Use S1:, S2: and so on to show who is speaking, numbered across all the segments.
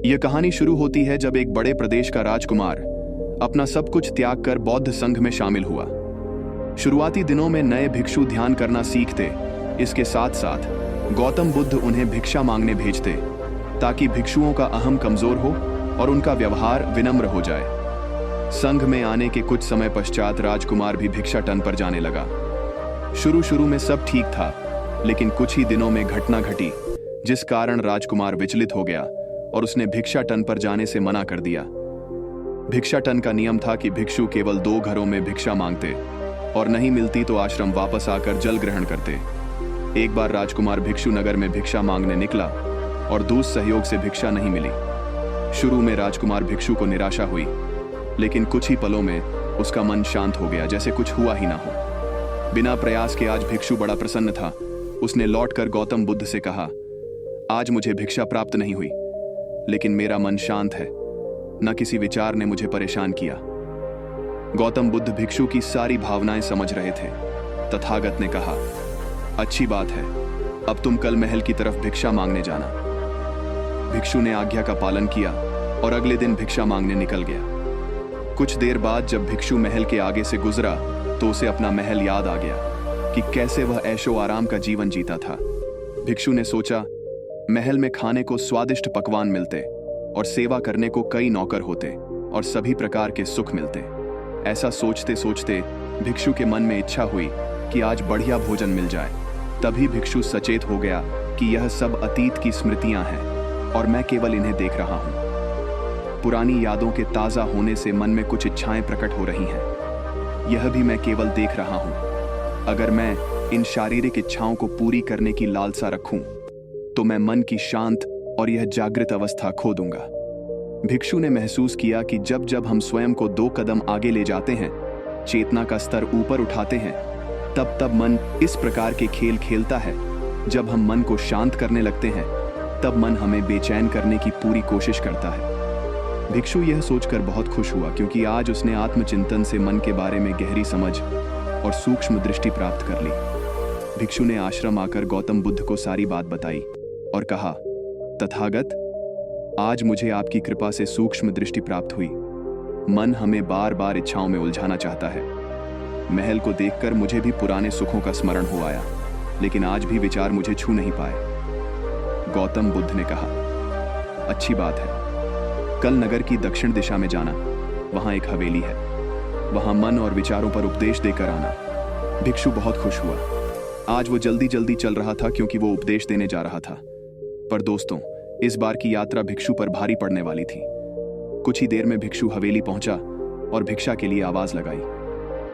S1: यह कहानी शुरू होती है जब एक बड़े प्रदेश का राजकुमार अपना सब कुछ त्याग कर बौद्ध संघ में शामिल हुआ। शुरुआती दिनों में नए भिक्षु ध्यान करना सीखते, इसके साथ साथ गौतम बुद्ध उन्हें भिक्षा मांगने भेजते ताकि भिक्षुओं का अहम कमजोर हो और उनका व्यवहार विनम्र हो जाए। संघ में आने के कुछ समय पश्चात राजकुमार भी भिक्षाटन पर जाने लगा। शुरू में सब ठीक था, लेकिन कुछ ही दिनों में घटना घटी जिस कारण राजकुमार विचलित हो गया और उसने भिक्षाटन पर जाने से मना कर दिया। भिक्षाटन का नियम था कि भिक्षु केवल 2 घरों में भिक्षा मांगते और नहीं मिलती तो आश्रम वापस आकर जल ग्रहण करते। एक बार राजकुमार भिक्षु नगर में भिक्षा मांगने निकला और दूसरे सहयोग से भिक्षा नहीं मिली। शुरू में राजकुमार भिक्षु को निराशा हुई, लेकिन कुछ ही पलों में उसका मन शांत हो गया, जैसे कुछ हुआ ही ना हो। बिना प्रयास के आज भिक्षु बड़ा प्रसन्न था। उसने लौटकर गौतम बुद्ध से कहा, आज मुझे भिक्षा प्राप्त नहीं हुई, लेकिन मेरा मन शांत है, न किसी विचार ने मुझे परेशान किया। गौतम बुद्ध भिक्षु की सारी भावनाएं समझ रहे थे। तथागत ने कहा, अच्छी बात है, अब तुम कल महल की तरफ भिक्षा मांगने जाना। भिक्षु ने आज्ञा का पालन किया और अगले दिन भिक्षा मांगने निकल गया। कुछ देर बाद जब भिक्षु महल के आगे से गुजरा तो उसे अपना महल याद आ गया कि कैसे वह ऐशो आराम का जीवन जीता था। भिक्षु ने सोचा, महल में खाने को स्वादिष्ट पकवान मिलते और सेवा करने को कई नौकर होते और सभी प्रकार के सुख मिलते। ऐसा सोचते सोचते भिक्षु के मन में इच्छा हुई कि आज बढ़िया भोजन मिल जाए। तभी भिक्षु सचेत हो गया कि यह सब अतीत की स्मृतियां हैं और मैं केवल इन्हें देख रहा हूं। पुरानी यादों के ताजा होने से मन में कुछ इच्छाएं प्रकट हो रही हैं। यह भी मैं केवल देख रहा हूं। अगर मैं इन शारीरिक इच्छाओं को पूरी करने की लालसा रखूं तो मैं मन की शांत और यह जागृत अवस्था खो दूंगा। भिक्षु ने महसूस किया कि जब जब हम स्वयं को 2 कदम आगे ले जाते हैं, चेतना का स्तर ऊपर उठाते हैं, तब तब मन इस प्रकार के खेल खेलता है। जब हम मन को शांत करने लगते हैं, तब मन हमें बेचैन करने की पूरी कोशिश करता है। भिक्षु यह सोचकर बहुत खुश हुआ, क्योंकि आज उसने आत्मचिंतन से मन के बारे में गहरी समझ और सूक्ष्म दृष्टि प्राप्त कर ली। भिक्षु ने आश्रम आकर गौतम बुद्ध को सारी बात बताई और कहा, तथागत, आज मुझे आपकी कृपा से सूक्ष्म दृष्टि प्राप्त हुई। मन हमें बार बार इच्छाओं में उलझाना चाहता है। महल को देखकर मुझे भी पुराने सुखों का स्मरण हो आया, लेकिन आज भी विचार मुझे छू नहीं पाए। गौतम बुद्ध ने कहा, अच्छी बात है, कल नगर की दक्षिण दिशा में जाना, वहां एक हवेली है, वहां मन और विचारों पर उपदेश देकर आना। भिक्षु बहुत खुश हुआ। आज वो जल्दी जल्दी चल रहा था क्योंकि वो उपदेश देने जा रहा था। पर दोस्तों, इस बार की यात्रा भिक्षु पर भारी पड़ने वाली थी। कुछ ही देर में भिक्षु हवेली पहुंचा और भिक्षा के लिए आवाज लगाई।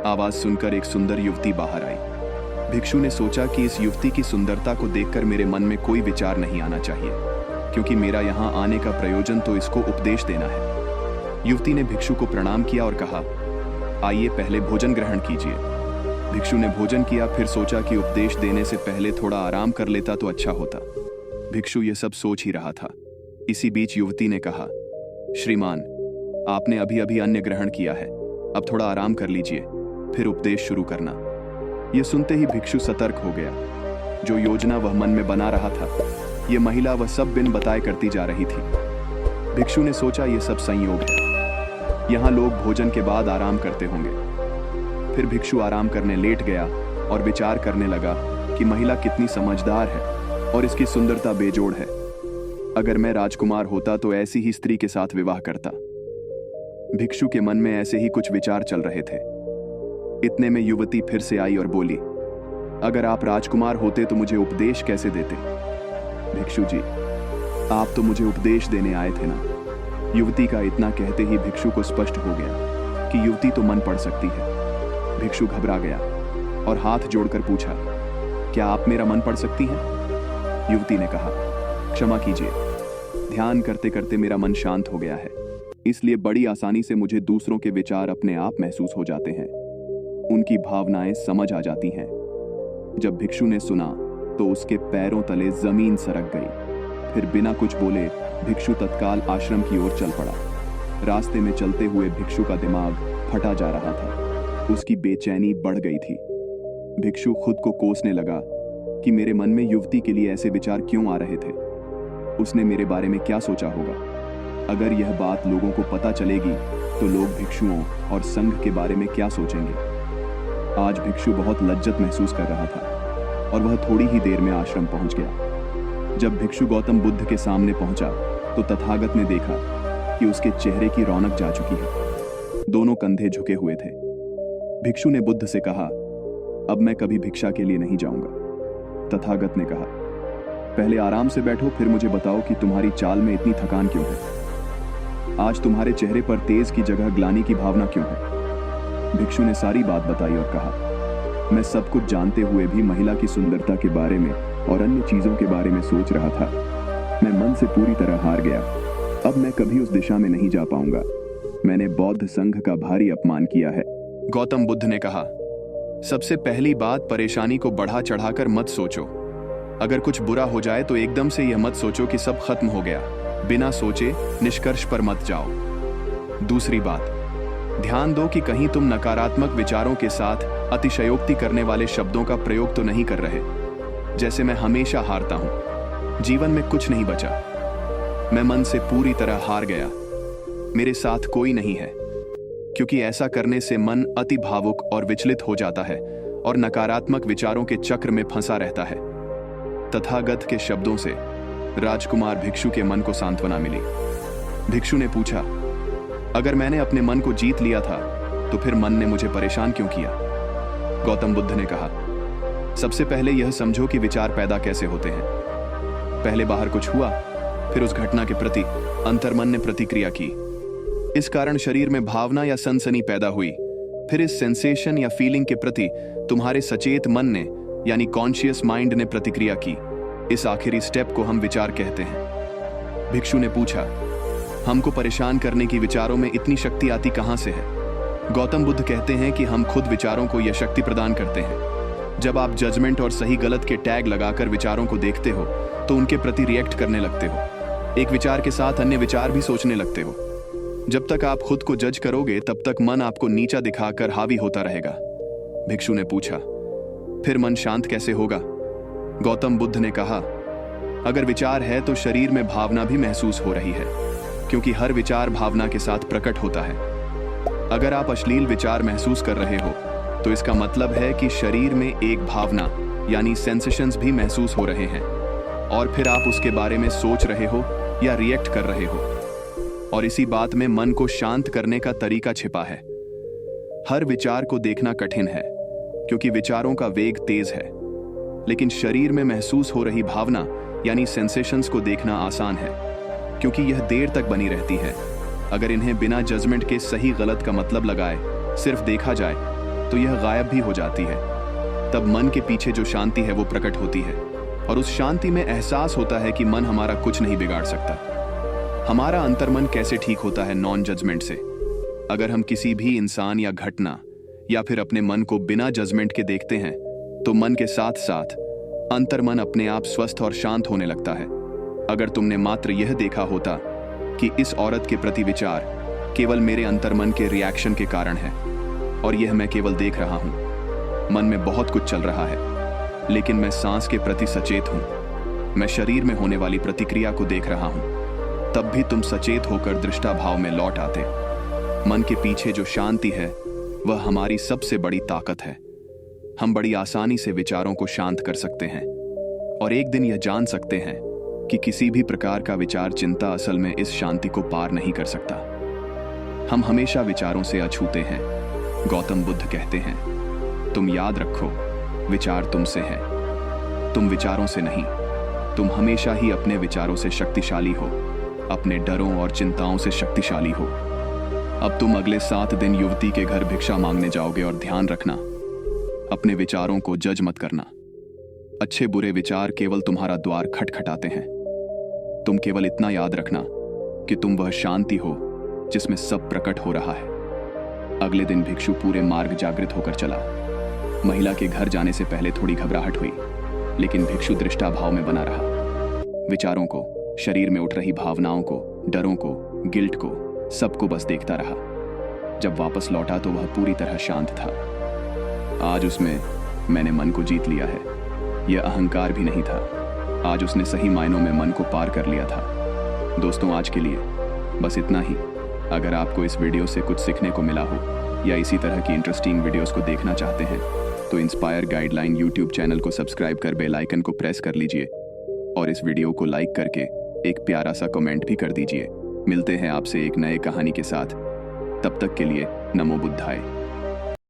S1: आवाज सुनकर एक सुंदर युवती बाहर आई। भिक्षु ने सोचा कि इस युवती की सुंदरता को देखकर मेरे मन में कोई विचार नहीं आना चाहिए, क्योंकि मेरा यहां आने का प्रयोजन तो इसको उपदेश देना है। युवती ने भिक्षु को प्रणाम किया और कहा, आइए पहले भोजन ग्रहण कीजिए। भिक्षु ने भोजन किया, फिर सोचा कि उपदेश देने से पहले थोड़ा आराम कर लेता तो अच्छा होता। भिक्षु ये सब सोच ही रहा था। इसी बीच युवती ने कहा, श्रीमान, आपने अभी अभी अन्न ग्रहण किया है, अब थोड़ा आराम कर लीजिए, फिर उपदेश शुरू करना। यह सुनते ही भिक्षु सतर्क हो गया। जो योजना वह मन में बना रहा था, यह महिला वह सब बिन बताए करती जा रही थी। भिक्षु ने सोचा, यह सब संयोग है, यहाँ लोग भोजन के बाद आराम करते होंगे। फिर भिक्षु आराम करने लेट गया और विचार करने लगा कि महिला कितनी समझदार है और इसकी सुंदरता बेजोड़ है। अगर मैं राजकुमार होता तो ऐसी ही स्त्री के साथ विवाह करता। भिक्षु के मन में ऐसे ही कुछ विचार चल रहे थे। इतने में युवती फिर से आई और बोली, अगर आप राजकुमार होते तो मुझे उपदेश कैसे देते? भिक्षु जी, आप तो मुझे उपदेश देने आए थे ना। युवती का इतना कहते ही भिक्षु को स्पष्ट हो गया कि युवती तो मन पढ़ सकती है। भिक्षु घबरा गया और हाथ जोड़कर पूछा, क्या आप मेरा मन पढ़ सकती हैं? युवती ने कहा, क्षमा कीजिए, ध्यान करते करते मेरा मन शांत हो गया है, इसलिए बड़ी आसानी से मुझे दूसरों के विचार अपने आप महसूस हो जाते हैं, उनकी भावनाएं समझ आ जाती हैं। जब भिक्षु ने सुना तो उसके पैरों तले जमीन सरक गई। फिर बिना कुछ बोले भिक्षु तत्काल आश्रम की ओर चल पड़ा। रास्ते में चलते हुए भिक्षु का दिमाग फटा जा रहा था। उसकी बेचैनी बढ़ गई थी। भिक्षु खुद को कोसने लगा कि मेरे मन में युवती के लिए ऐसे विचार क्यों आ रहे थे। उसने मेरे बारे में क्या सोचा होगा। अगर यह बात लोगों को पता चलेगी तो लोग भिक्षुओं और संघ के बारे में क्या सोचेंगे। आज भिक्षु बहुत लज्जत महसूस कर रहा था और वह थोड़ी ही देर में आश्रम पहुंच गया। जब भिक्षु गौतम बुद्ध के सामने पहुंचा तो तथागत ने देखा कि उसके चेहरे की रौनक जा चुकी है। दोनों कंधे झुके हुए थे। भिक्षु ने बुद्ध से कहा, अब मैं कभी भिक्षा के लिए नहीं जाऊंगा। तथागत ने कहा, पहले आराम से बैठो, फिर मुझे बताओ कि तुम्हारी चाल में इतनी थकान क्यों है। आज तुम्हारे चेहरे पर तेज की जगह ग्लानि की भावना क्यों है। भिक्षु ने सारी बात बताई और कहा, मैं सब कुछ जानते हुए भी महिला की सुंदरता के बारे में और अन्य चीजों के बारे में सोच रहा था। मैं मन से पूरी तरह हार गया। अब मैं कभी उस दिशा में नहीं जा पाऊंगा। मैंने बौद्ध संघ का भारी अपमान किया है। गौतम बुद्ध ने कहा, सबसे पहली बात, परेशानी को बढ़ा चढ़ाकर मत सोचो। अगर कुछ बुरा हो जाए तो एकदम से यह मत सोचो कि सब खत्म हो गया। बिना सोचे निष्कर्ष पर मत जाओ। दूसरी बात, ध्यान दो कि कहीं तुम नकारात्मक विचारों के साथ अतिशयोक्ति करने वाले शब्दों का प्रयोग तो नहीं कर रहे। जैसे मैं हमेशा हारता हूं, जीवन में कुछ नहीं बचा। मैं मन से पूरी तरह हार गया। मेरे साथ कोई नहीं है, क्योंकि ऐसा करने से मन अति भावुक और विचलित हो जाता है और नकारात्मक विचारों के चक्र में फंसा रहता है। तथागत के शब्दों से राजकुमार भिक्षु के मन को सांत्वना मिली। भिक्षु ने पूछा, अगर मैंने अपने मन को जीत लिया था तो फिर मन ने मुझे परेशान क्यों किया। गौतम बुद्ध ने कहा, सबसे पहले यह समझो कि विचार पैदा कैसे होते हैं। पहले बाहर कुछ हुआ, फिर उस घटना के प्रति अंतर्मन ने प्रतिक्रिया की। इस कारण शरीर में भावना या सनसनी पैदा हुई। फिर इस सेंसेशन या फीलिंग के प्रति तुम्हारे सचेत मन ने यानी कॉन्शियस माइंड ने प्रतिक्रिया की। इस आखिरी स्टेप को हम विचार कहते हैं। भिक्षु ने पूछा, हमको परेशान करने की विचारों में इतनी शक्ति आती कहां से है। गौतम बुद्ध कहते हैं कि हम खुद विचारों को यह शक्ति प्रदान करते हैं। जब आप जजमेंट और सही गलत के टैग लगाकर विचारों को देखते हो तो उनके प्रति रिएक्ट करने लगते हो। एक विचार के साथ अन्य विचार भी सोचने लगते हो। जब तक आप खुद को जज करोगे तब तक मन आपको नीचा दिखाकर हावी होता रहेगा। भिक्षु ने पूछा, फिर मन शांत कैसे होगा। गौतम बुद्ध ने कहा, अगर विचार है तो शरीर में भावना भी महसूस हो रही है, क्योंकि हर विचार भावना के साथ प्रकट होता है। अगर आप अश्लील विचार महसूस कर रहे हो तो इसका मतलब है कि शरीर में एक भावना यानी सेंसेशंस भी महसूस हो रहे हैं और फिर आप उसके बारे में सोच रहे हो या रिएक्ट कर रहे हो। और इसी बात में मन को शांत करने का तरीका छिपा है। हर विचार को देखना कठिन है क्योंकि विचारों का वेग तेज है, लेकिन शरीर में महसूस हो रही भावना यानी सेंसेशंस को देखना आसान है क्योंकि यह देर तक बनी रहती है। अगर इन्हें बिना जजमेंट के सही गलत का मतलब लगाए सिर्फ देखा जाए तो यह गायब भी हो जाती है। तब मन के पीछे जो शांति है वो प्रकट होती है और उस शांति में एहसास होता है कि मन हमारा कुछ नहीं बिगाड़ सकता। हमारा अंतर्मन कैसे ठीक होता है नॉन जजमेंट से। अगर हम किसी भी इंसान या घटना या फिर अपने मन को बिना जजमेंट के देखते हैं तो मन के साथ साथ अंतर्मन अपने आप स्वस्थ और शांत होने लगता है। अगर तुमने मात्र यह देखा होता कि इस औरत के प्रति विचार केवल मेरे अंतर्मन के रिएक्शन के कारण है और यह मैं केवल देख रहा हूं, मन में बहुत कुछ चल रहा है लेकिन मैं सांस के प्रति सचेत हूं, मैं शरीर में होने वाली प्रतिक्रिया को देख रहा हूं, तब भी तुम सचेत होकर दृष्टा भाव में लौट आते। मन के पीछे जो शांति है वह हमारी सबसे बड़ी ताकत है। हम बड़ी आसानी से विचारों को शांत कर सकते हैं और एक दिन यह जान सकते हैं कि किसी भी प्रकार का विचार चिंता असल में इस शांति को पार नहीं कर सकता। हम हमेशा विचारों से अछूते हैं। गौतम बुद्ध कहते हैं, तुम याद रखो, विचार तुमसे है, तुम विचारों से नहीं। तुम हमेशा ही अपने विचारों से शक्तिशाली हो, अपने डरों और चिंताओं से शक्तिशाली हो। अब तुम अगले 7 दिन युवती के घर भिक्षा मांगने जाओगे और ध्यान रखना, अपने विचारों को जज मत करना। अच्छे बुरे विचार केवल तुम्हारा द्वार खटखटाते हैं। तुम केवल इतना याद रखना कि तुम वह शांति हो जिसमें सब प्रकट हो रहा है। अगले दिन भिक्षु पूरे मार्ग जागृत होकर चला। महिला के घर जाने से पहले थोड़ी घबराहट हुई, लेकिन भिक्षु दृष्टा भाव में बना रहा। विचारों को, शरीर में उठ रही भावनाओं को, डरों को, गिल्ट को, सबको बस देखता रहा। जब वापस लौटा तो वह पूरी तरह शांत था। आज उसमें मैंने मन को जीत लिया है, यह अहंकार भी नहीं था। आज उसने सही मायनों में मन को पार कर लिया था। दोस्तों, आज के लिए बस इतना ही। अगर आपको इस वीडियो से कुछ सीखने को मिला हो या इसी तरह की इंटरेस्टिंग वीडियोस को देखना चाहते हैं तो इंस्पायर गाइडलाइन यूट्यूब चैनल को सब्सक्राइब कर बेल आइकन को प्रेस कर लीजिए और इस वीडियो को लाइक करके एक प्यारा सा कमेंट भी कर दीजिए। मिलते हैं आपसे एक नए कहानी के साथ। तब तक के लिए नमो बुद्धाय।